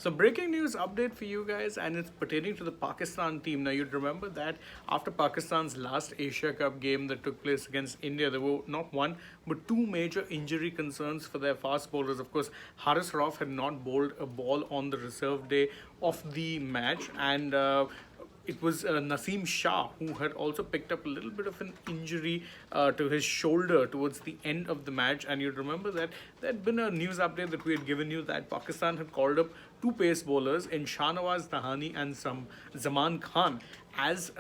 So breaking news update for you guys, and it's pertaining to the Pakistan team. Now you'd remember that after Pakistan's last Asia Cup game that took place against India, there were not one but two major injury concerns for their fast bowlers. Of course, Haris Rauf had not bowled a ball on the reserve day of the match, and it was Naseem Shah who had also picked up a little bit of an injury to his shoulder towards the end of the match. And you'd remember that there had been a news update that we had given you that Pakistan had called up two pace bowlers in Shah and some Zaman Khan as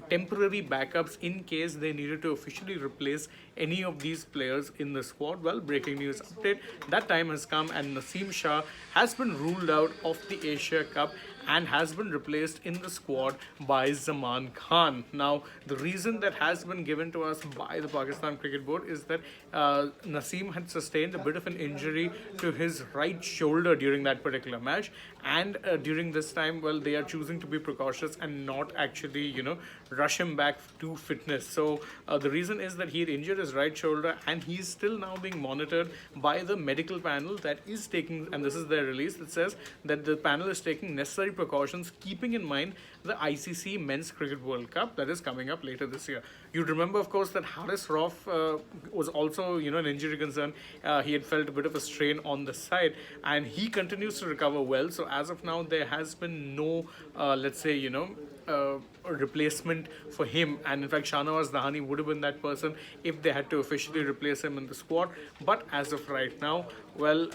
temporary backups in case they needed to officially replace any of these players in the squad. Well, breaking news update, that time has come and Naseem Shah has been ruled out of the Asia Cup and has been replaced in the squad by Zaman Khan. Now, the reason that has been given to us by the Pakistan Cricket Board is that Naseem had sustained a bit of an injury to his right shoulder during that particular match, and during this time, well, they are choosing to be precautious and not actually, rush him back to fitness. So the reason is that he had injured his right shoulder, and he's still now being monitored by the medical panel that is taking, and this is their release that says that the panel is taking necessary precautions, keeping in mind the ICC Men's Cricket World Cup that is coming up later this year. You'd remember, of course, that Haris Rauf was also, an injury concern. He had felt a bit of a strain on the side, and he continues to recover well. So as of now, there has been no, let's say, a replacement for him, and in fact Shahnawaz Dahani would have been that person if they had to officially replace him in the squad. But as of right now, well,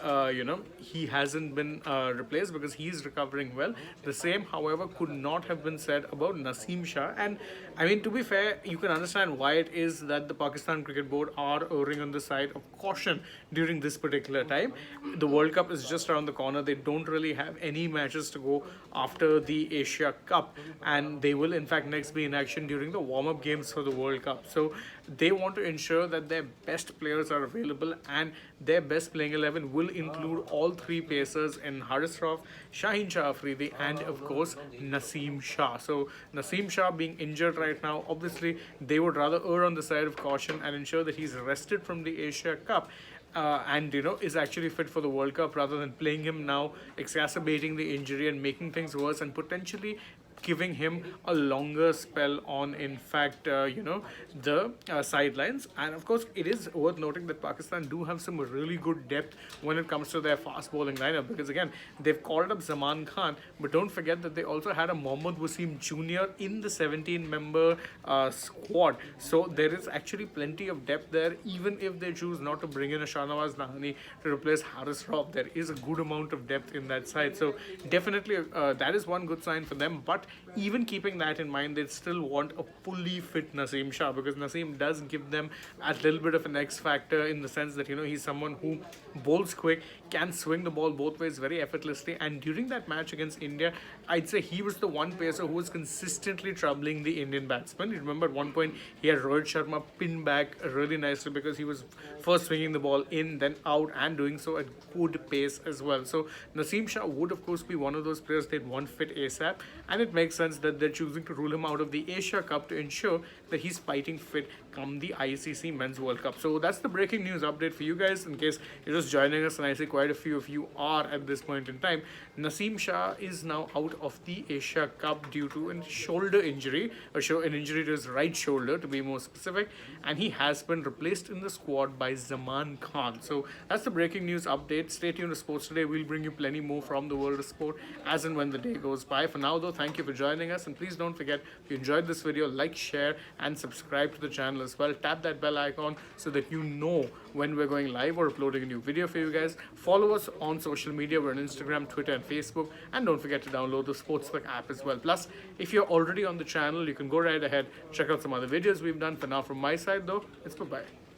he hasn't been replaced because he's recovering well. The same, however, could not have been said about Naseem Shah. And I mean, to be fair, you can understand why it is that the Pakistan Cricket Board are erring on the side of caution during this particular time. The World Cup is just around the corner. They don't really have any matches to go after the Asia Cup, and they will in fact next be in action during the warm-up games for the World Cup. So they want to ensure that their best players are available, and their best playing 11 will include all three pacers in Haris Rauf, Shaheen Shah Afridi, and of course Naseem Shah. So Naseem Shah being injured right now, obviously they would rather err on the side of caution and ensure that he's rested from the Asia Cup. And is actually fit for the World Cup rather than playing him now, exacerbating the injury and making things worse and potentially giving him a longer spell on, in fact, the sidelines. And of course, it is worth noting that Pakistan do have some really good depth when it comes to their fast bowling lineup, because again, they've called up Zaman Khan, but don't forget that they also had a Mohammad Wasim Jr. in the 17-member squad. So there is actually plenty of depth there. Even if they choose not to bring in a Shahnawaz Dahani to replace Haris Rauf, there is a good amount of depth in that side. So definitely that is one good sign for them. But even keeping that in mind, they still want a fully fit Naseem Shah, because Naseem does give them a little bit of an X factor in the sense that he's someone who bowls quick, can swing the ball both ways very effortlessly. And during that match against India, I'd say he was the one pacer who was consistently troubling the Indian batsmen. You remember at one point he had Rohit Sharma pin back really nicely because he was first swinging the ball in, then out, and doing so at good pace as well. So Naseem Shah would of course be one of those players they'd want fit ASAP, and it makes sense that they're choosing to rule him out of the Asia Cup to ensure that he's fighting fit come the ICC Men's World Cup. So that's the breaking news update for you guys, in case you're just joining us, and I see quite a few of you are at this point in time. Naseem Shah is now out of the Asia Cup due to a shoulder injury, an injury to his right shoulder to be more specific, and he has been replaced in the squad by Zaman Khan. So that's the breaking news update. Stay tuned to Sports Today. We'll bring you plenty more from the world of sport as and when the day goes by. For now though, thank you for joining us, and please don't forget, if you enjoyed this video, like, share, and subscribe to the channel as well. Tap that bell icon so that you know when we're going live or uploading a new video for you guys. Follow us on social media. We're on Instagram, Twitter, and Facebook, and don't forget to download the SportsTalk app as well. Plus, if you're already on the channel, you can go right ahead, check out some other videos we've done. For now, from my side though, it's bye-bye.